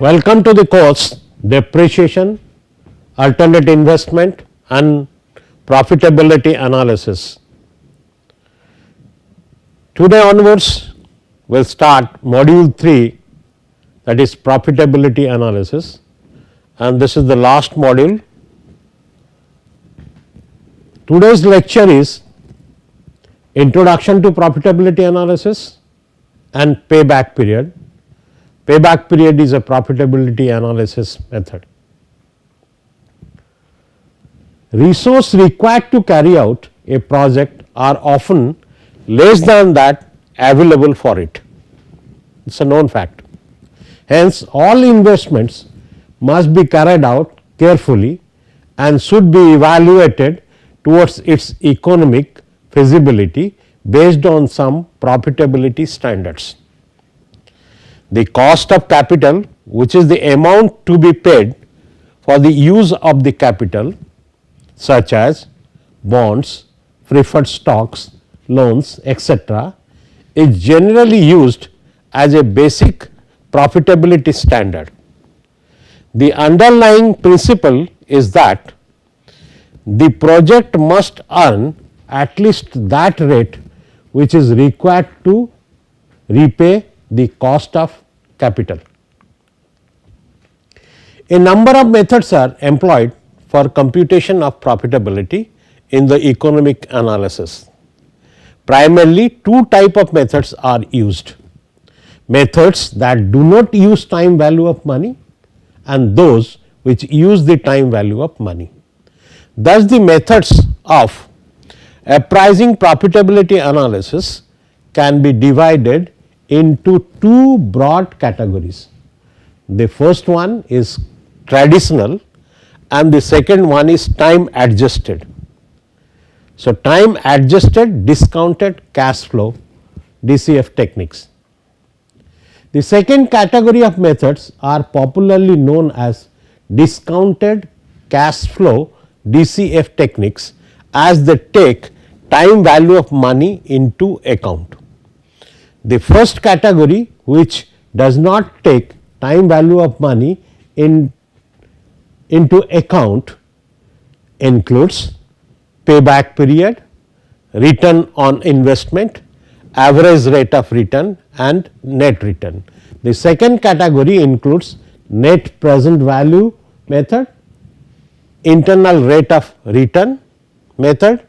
Welcome to the course Depreciation, Alternate Investment and Profitability Analysis. Today onwards we will start module 3, that is profitability analysis, and this is the last module. Today's lecture is Introduction to Profitability Analysis and Payback Period. Payback period is a profitability analysis method. Resources required to carry out a project are often less than that available for it. It is a known fact. Hence, all investments must be carried out carefully and should be evaluated towards its economic feasibility based on some profitability standards. The cost of capital, which is the amount to be paid for the use of the capital, such as bonds, preferred stocks, loans, etc., is generally used as a basic profitability standard. The underlying principle is that the project must earn at least that rate which is required to repay the cost of capital. A number of methods are employed for computation of profitability in the economic analysis. Primarily two types of methods are used: methods that do not use time value of money and those which use the time value of money. Thus, the methods of appraising profitability analysis can be divided into two broad categories. The first one is traditional and the second one is time adjusted. So, time adjusted discounted cash flow DCF techniques. The second category of methods are popularly known as discounted cash flow DCF techniques, as they take time value of money into account. The first category, which does not take time value of money into account, includes payback period, return on investment, average rate of return and net return. The second category includes net present value method, internal rate of return method,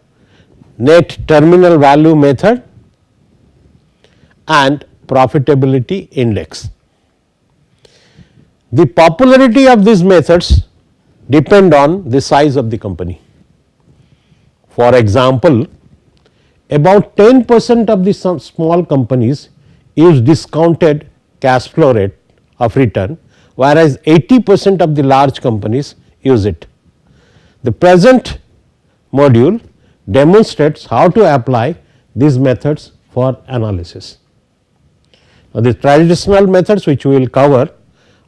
net terminal value method and profitability index. The popularity of these methods depend on the size of the company. For example, about 10% of the small companies use discounted cash flow rate of return, whereas 80% of the large companies use it. The present module demonstrates how to apply these methods for analysis. Now, the traditional methods which we will cover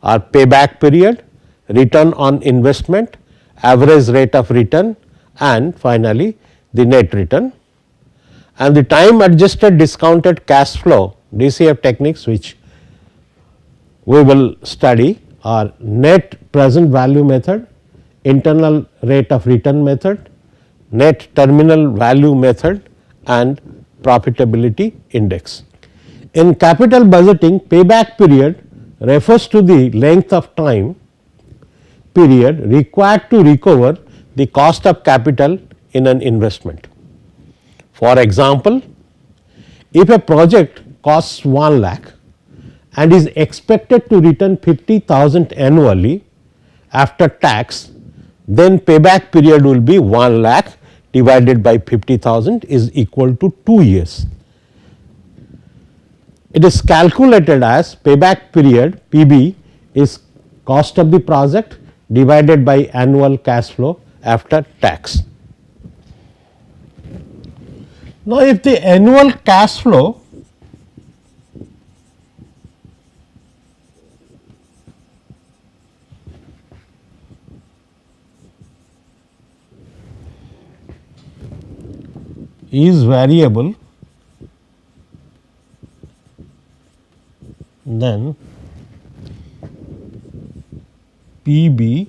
are payback period, return on investment, average rate of return and finally, the net return. And the time adjusted discounted cash flow DCF techniques which we will study are net present value method, internal rate of return method, net terminal value method and profitability index. In capital budgeting, payback period refers to the length of time period required to recover the cost of capital in an investment. For example, if a project costs 1 lakh and is expected to return 50,000 annually after tax, then payback period will be 1 lakh divided by 50,000 is equal to 2 years. It is calculated as payback period PB is cost of the project divided by annual cash flow after tax. Now, if the annual cash flow is variable, then PB,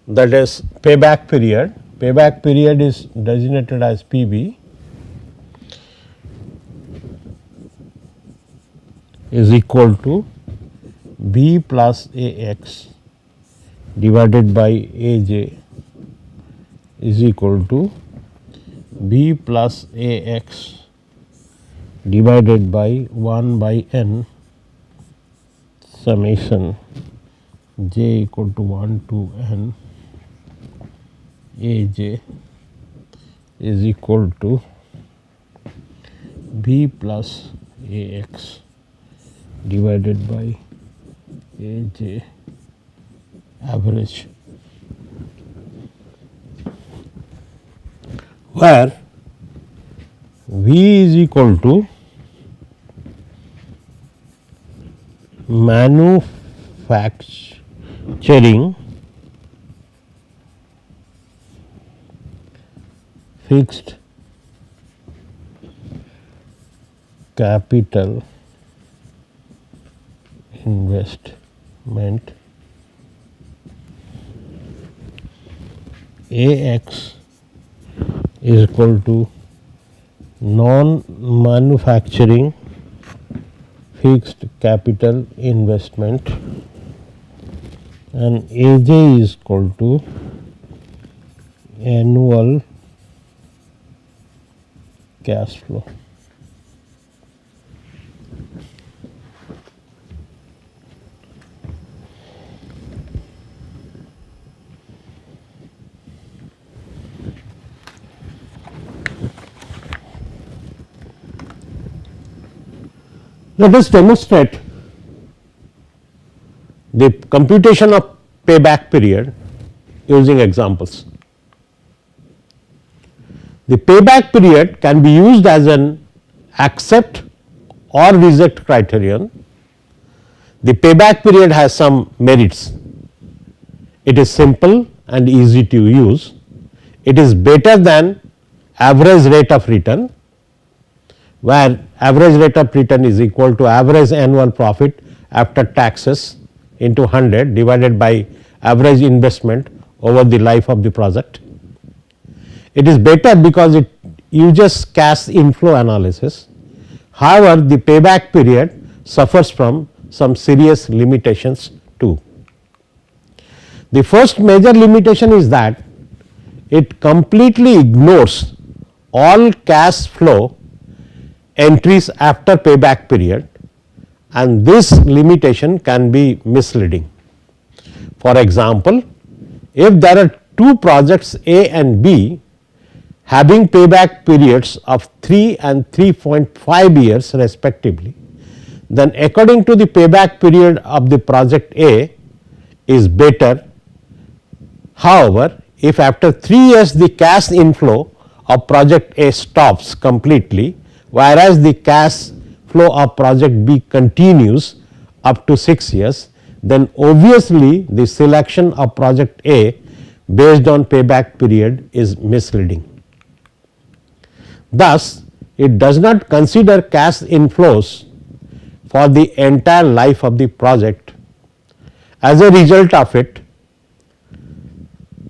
that is payback period is designated as PB, is equal to B plus AX divided by AJ is equal to B plus AX divided by 1 by n summation j equal to 1 to n AJ is equal to B plus AX divided by AJ average, where V is equal to manufacturing fixed capital investment, AX is equal to non-manufacturing fixed capital investment, and AJ is equal to annual cash flow. Let us demonstrate the computation of payback period using examples. The payback period can be used as an accept or reject criterion. The payback period has some merits. It is simple and easy to use. It is better than average rate of return, where average rate of return is equal to average annual profit after taxes into 100 divided by average investment over the life of the project. It is better because it uses cash inflow analysis. However, the payback period suffers from some serious limitations too. The first major limitation is that it completely ignores all cash flow entries after payback period, and this limitation can be misleading. For example, if there are two projects A and B having payback periods of 3 and 3.5 years respectively, then according to the payback period of the project A is better. However, if after 3 years the cash inflow of project A stops completely, whereas the cash flow of project B continues up to 6 years, then obviously the selection of project A based on payback period is misleading. Thus, it does not consider cash inflows for the entire life of the project. As a result of it,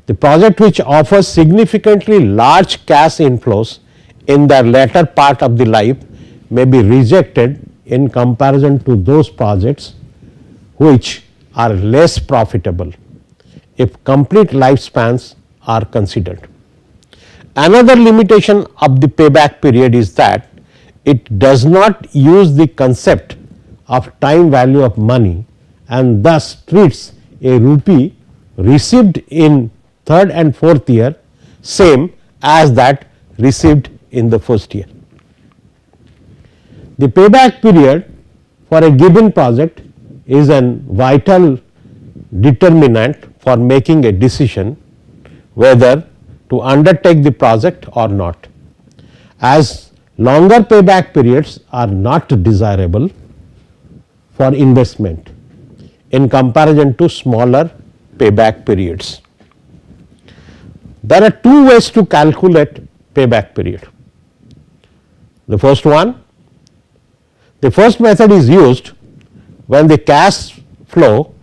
the project which offers significantly large cash inflows in the latter part of the life may be rejected in comparison to those projects which are less profitable if complete lifespans are considered. Another limitation of the payback period is that it does not use the concept of time value of money, and thus treats a rupee received in third and fourth year same as that received in the first year. The payback period for a given project is an vital determinant for making a decision whether to undertake the project or not, as longer payback periods are not desirable for investment in comparison to smaller payback periods. There are two ways to calculate payback period. The first method is used when the cash flow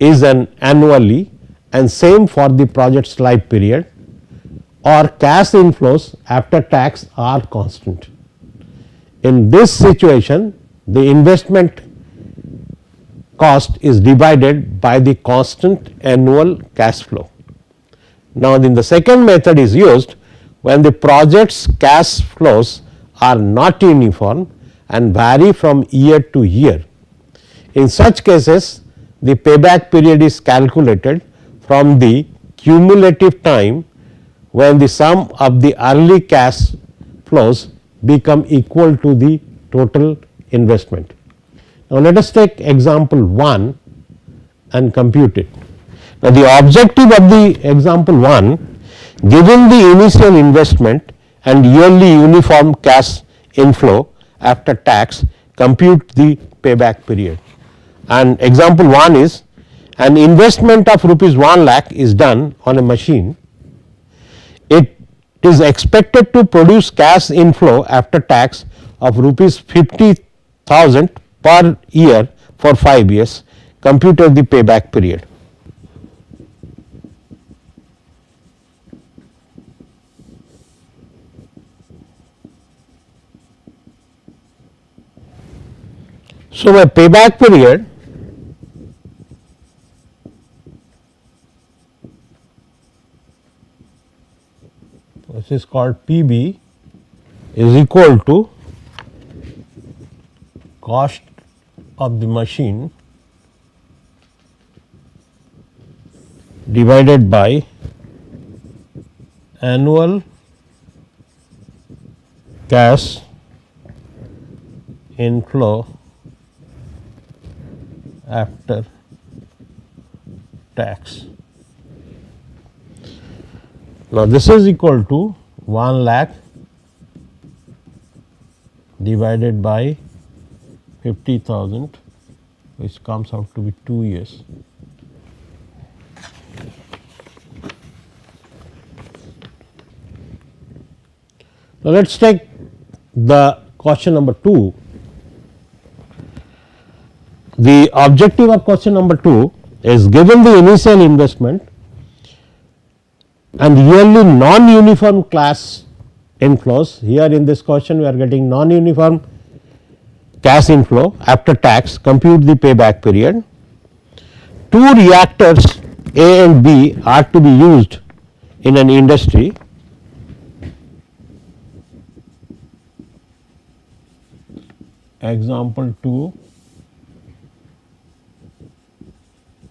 is an annually and same for the project's life period, or cash inflows after tax are constant. In this situation, the investment cost is divided by the constant annual cash flow. Now, then the second method is used when the project's cash flows are not uniform and vary from year to year. In such cases, the payback period is calculated from the cumulative time when the sum of the early cash flows become equal to the total investment. Now, let us take example 1 and compute it. Now, the objective of the example 1, given the initial investment and yearly uniform cash inflow after tax, compute the payback period. And example 1 is an investment of rupees 1 lakh is done on a machine. It is expected to produce cash inflow after tax of rupees 50,000 per year for 5 years. Compute the payback period. So, my payback period this is called PB is equal to cost of the machine divided by annual cash inflow after tax. Now, this is equal to 1 lakh divided by 50,000, which comes out to be 2 years. Now, let us take the question number 2. The objective of question number 2 is given the initial investment and yearly non-uniform cash inflows. Here in this question we are getting non-uniform cash inflow after tax, compute the payback period. 2 reactors A and B are to be used in an industry. Example 2,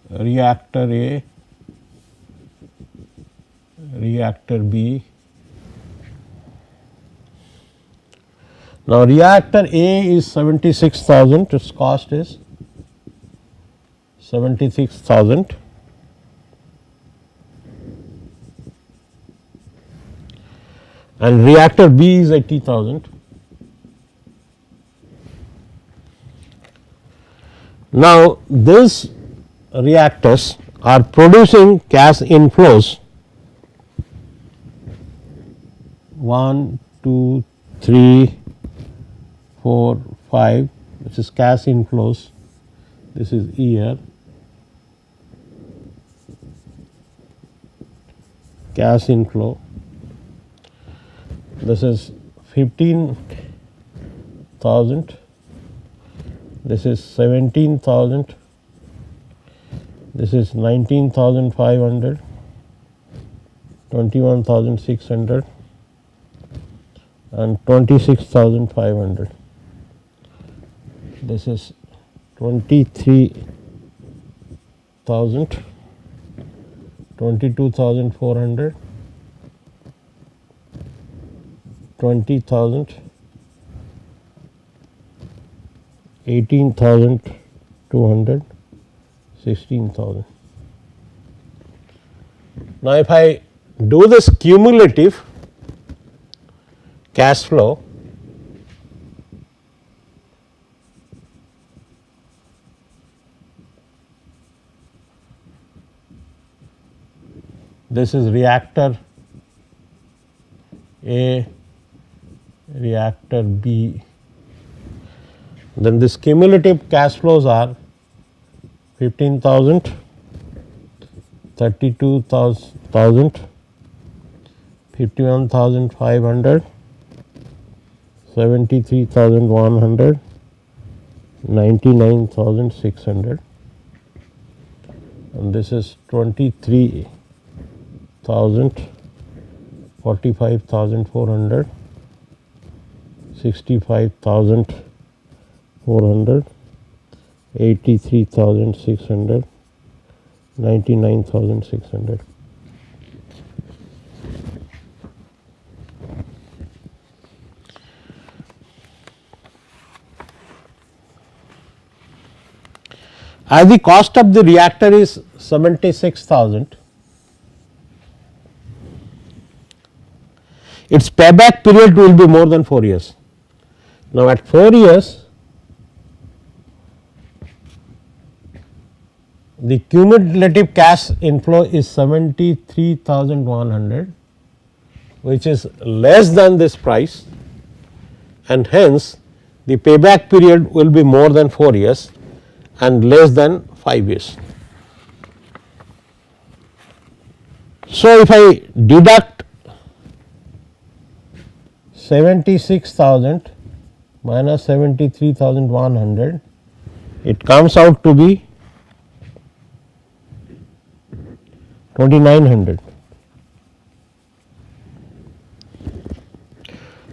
reactor A, reactor B. Now, reactor A is 76,000, its cost is 76,000. And reactor B is 80,000. Now, these reactors are producing cash inflows 1, 2, 3, 4, 5, this is cash inflows, this is year, cash inflow, this is 15,000, this is 17,000, this is 19,500, 21,600 and 26,500. This is 23,000, 22,400, 20,000, 18,200, 16,000. Now, if I do this cumulative cash flow, this is reactor A, reactor B, then this cumulative cash flows are 15,000, 32,000, 51,500, 73,100, 99,600, and this is 23,000, 45,400, 65,400, 83,600, 99,600. As the cost of the reactor is 76,000, its payback period will be more than 4 years. Now, at 4 years, the cumulative cash inflow is 73,100, which is less than this price, and hence the payback period will be more than 4 years and less than 5 years. So, if I deduct 76,000 minus 73,100, it comes out to be 2,900.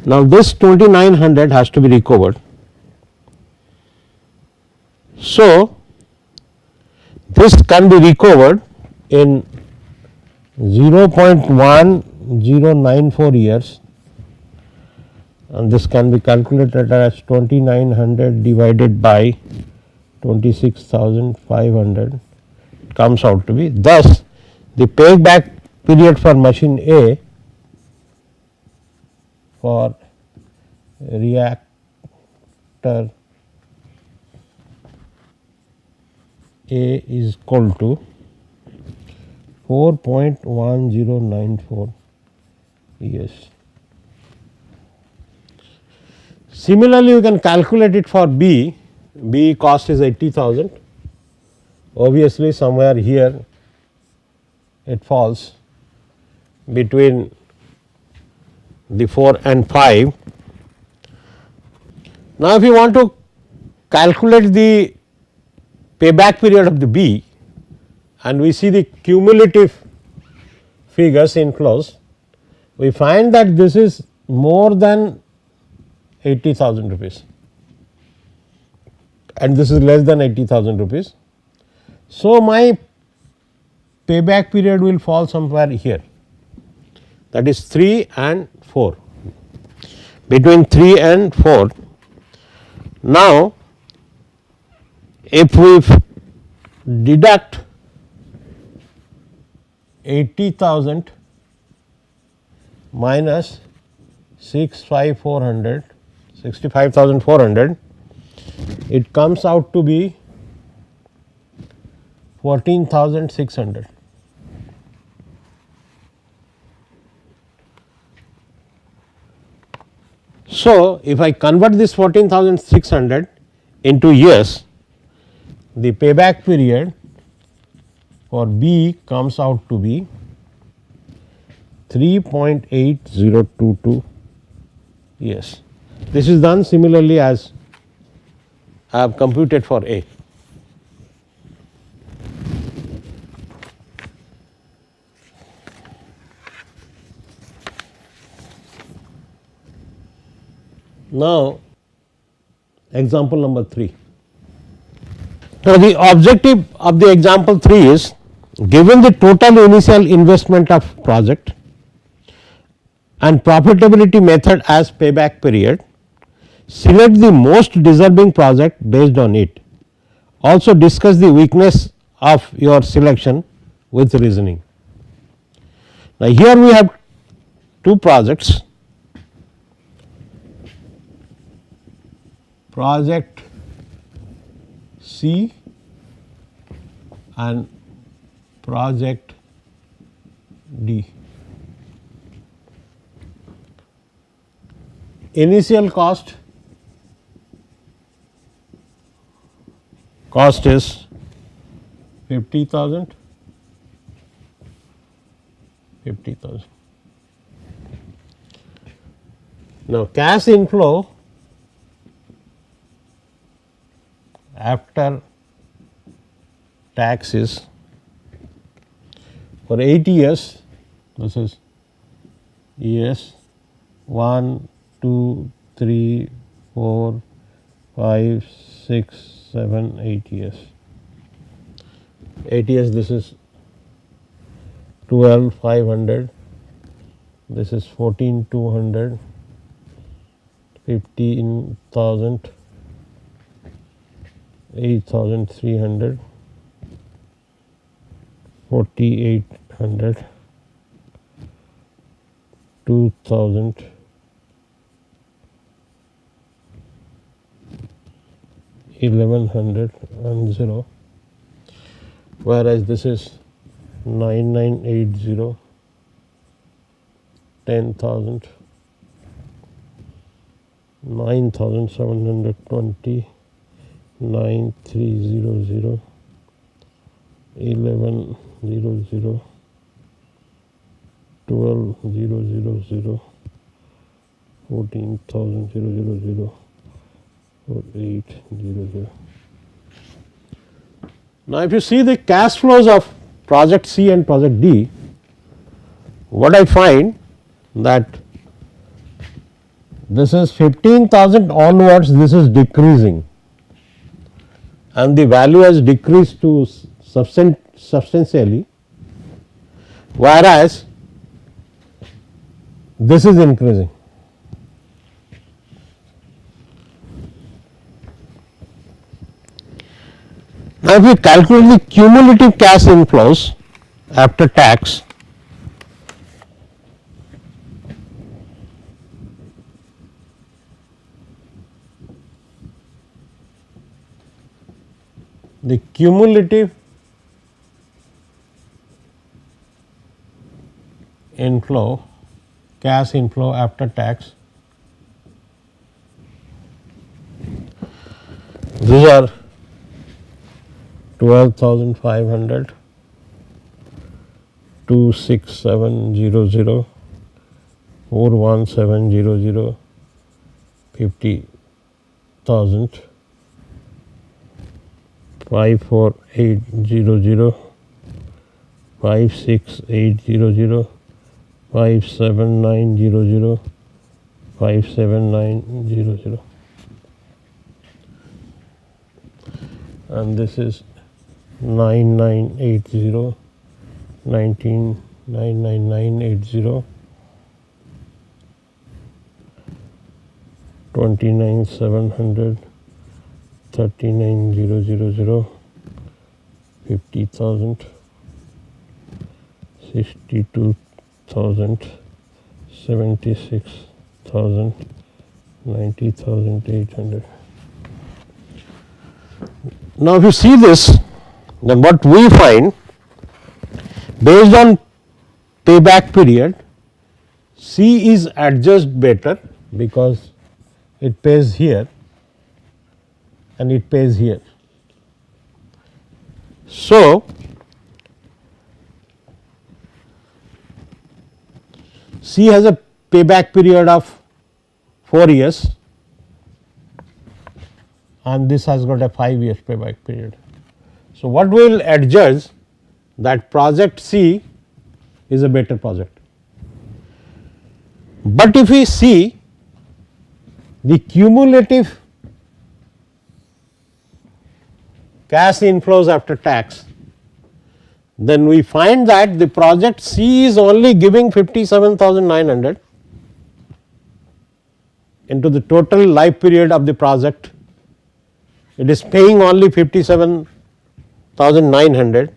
Now, this 2,900 has to be recovered. So, this can be recovered in 0.1094 years, and this can be calculated as 2,900 divided by 26,500, comes out to be. Thus, the payback period for machine A for reactor A is equal to 4.1094 years. Similarly, you can calculate it for B. B cost is 80,000. Obviously, somewhere here it falls between the 4 and 5. Now, if you want to calculate the payback period of the B, and we see the cumulative figures inflows, we find that this is more than 80,000 rupees and this is less than 80,000 rupees. So, my payback period will fall somewhere here, that is 3 and 4, between 3 and 4. Now, if we deduct 80,000 minus 65,400, it comes out to be 14,600. So, if I convert this 14,600 into years, the payback period for B comes out to be 3.8022 years. This is done similarly as I have computed for A. Now, example number 3. Now, the objective of the example 3 is, given the total initial investment of project and profitability method as payback period, select the most deserving project based on it. Also discuss the weakness of your selection with reasoning. Now, here we have two projects, project C and project D. Initial cost is 50,000, 50,000. Now, cash inflow after tax is for 8 years, this is years 1, 2, 3, 4, 5, 6, 7, 8 years. 8 years, this is 12,500, this is 14,200, 15,000, 8,300, 4,800, 2,000, 1,100 and 0, whereas this is 9,980, 10,000, 9,720, 9,300, 11,000, 12,000, 14,000, 4,800. Now, if you see the cash flows of project C and project D, what I find that this is 15,000 onwards, this is decreasing and the value has decreased to substantially, whereas this is increasing. Now, if we calculate the cumulative cash inflows after tax, the cumulative inflow, cash inflow after tax, these are 12,500, 2,6,700, 4,1,700, 50,000, 5,4,800, 5,6,800, 5,7,900, 5,7,900, and this is 9,980, 9,980, 29,700, 39,000, 50,000, 62,000, 76,000, 90,800. Now, if you see this, then what we find, based on payback period, C is adjusted better because it pays here and it pays here. So, C has a payback period of 4 years and this has got a 5 years payback period. So, what we will adjudge that project C is a better project. But if we see the cumulative cash inflows after tax, then we find that the project C is only giving 57,900 into the total life period of the project. It is paying only 57,900,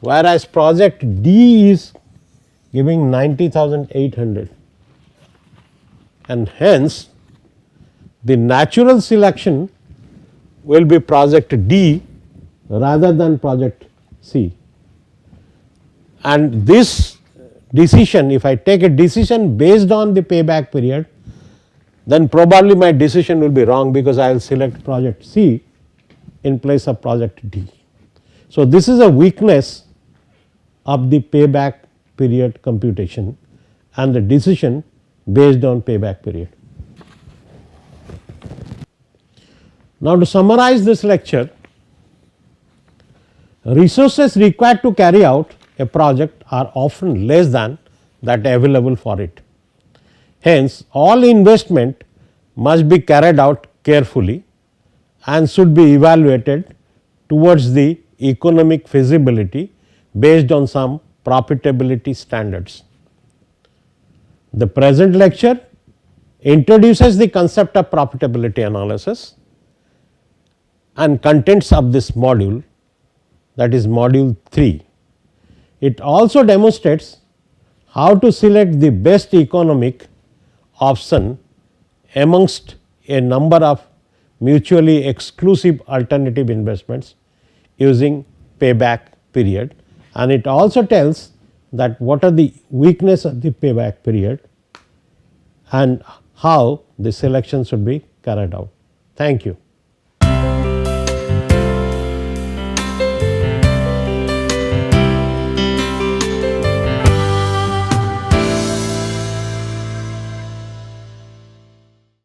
whereas project D is giving 90,800, and hence the natural selection will be project D rather than project C. And this decision, if I take a decision based on the payback period, then probably my decision will be wrong because I will select project C in place of project D. So, this is a weakness of the payback period computation and the decision based on payback period. Now, to summarize this lecture, resources required to carry out a project are often less than that available for it. Hence, all investment must be carried out carefully and should be evaluated towards the economic feasibility based on some profitability standards. The present lecture introduces the concept of profitability analysis and contents of this module, that is module 3. It also demonstrates how to select the best economic option amongst a number of mutually exclusive alternative investments using payback period, and it also tells that what are the weakness of the payback period and how the selection should be carried out. Thank you.